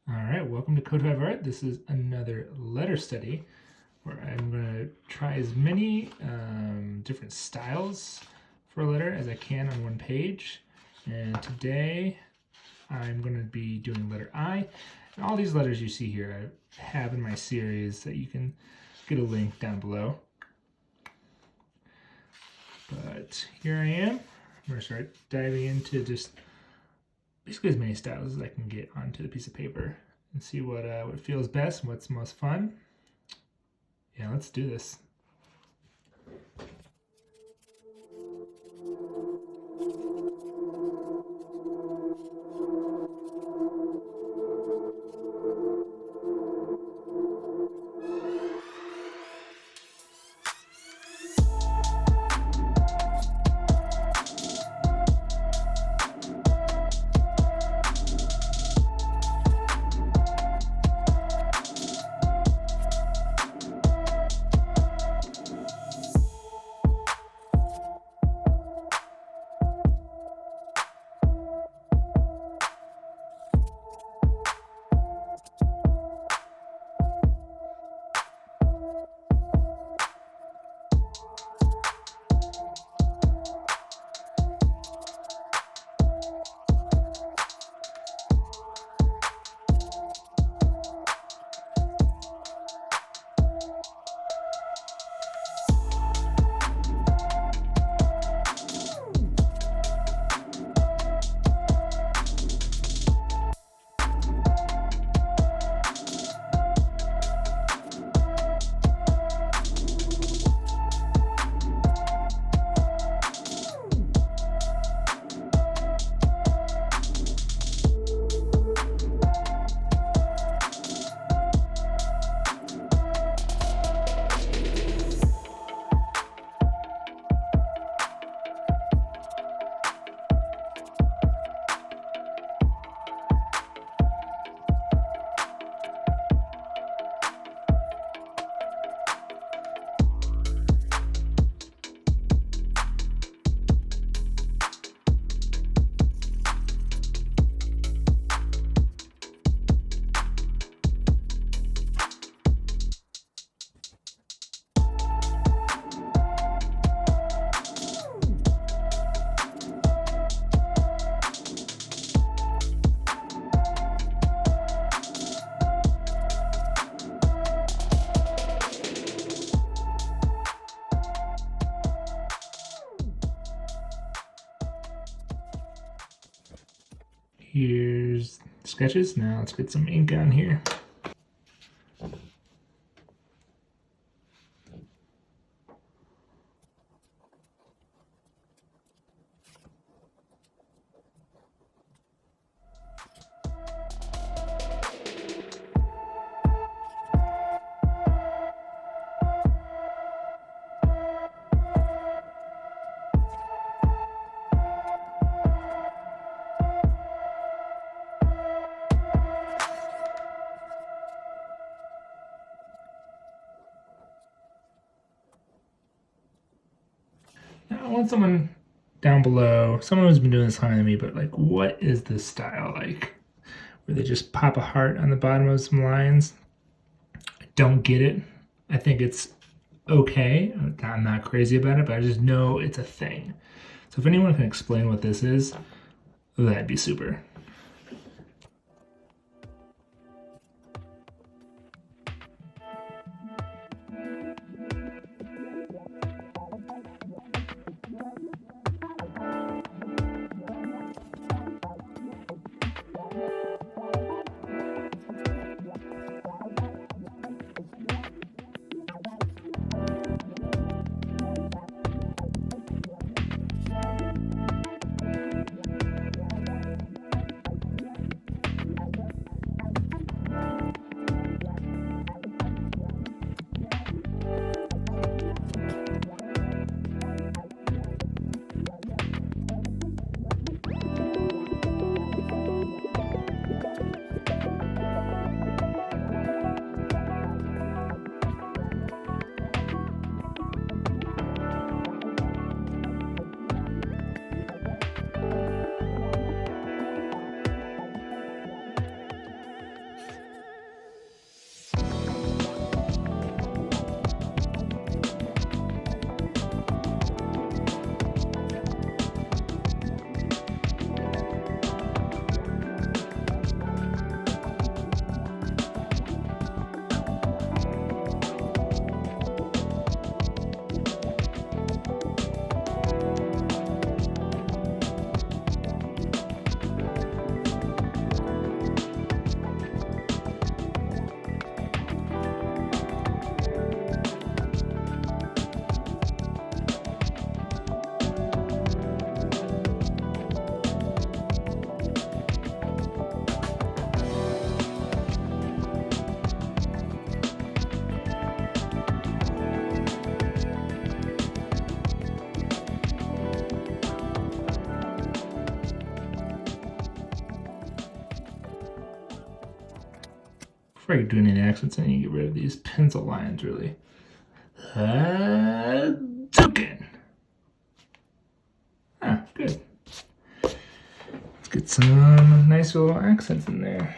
All right, welcome to Code 5 Art. This is another letter study where I'm going to try as many different styles for a letter as I can on one page. And today I'm going to be doing letter I. And all these letters you see here I have in my series that you can get a link down below. But here I am. I'm going to start diving into just basically as many styles as I can get onto the piece of paper and see what feels best and what's most fun. Yeah, let's do this. Here's sketches. Now let's get some ink on here. Now I want someone down below, someone who's been doing this longer than me, but like, what is this style like? Where they just pop a heart on the bottom of some lines. I don't get it. I think it's okay. I'm not crazy about it, but I just know it's a thing. So if anyone can explain what this is, that'd be super. before I do any accents, I need to get rid of these pencil lines, really. Token. Ah, good. Let's get some nice little accents in there.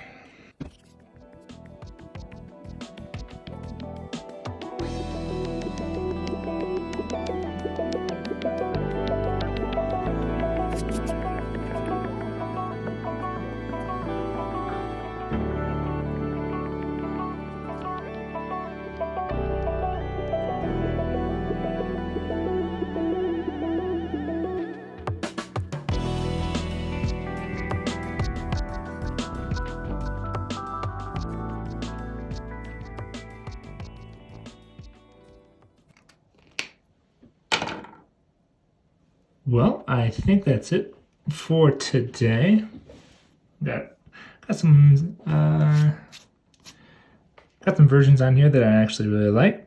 Well, I think that's it for today. Got some versions on here that I actually really like.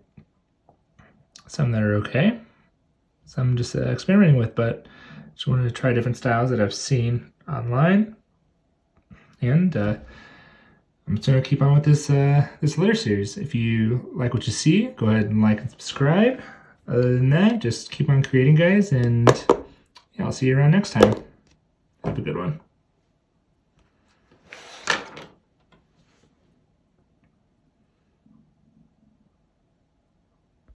Some that are okay. Some I'm just experimenting with, but just wanted to try different styles that I've seen online. And I'm just gonna keep on with this this letter series. If you like what you see, go ahead and like and subscribe. Other than that, just keep on creating, guys, and yeah, I'll see you around next time. Have a good one.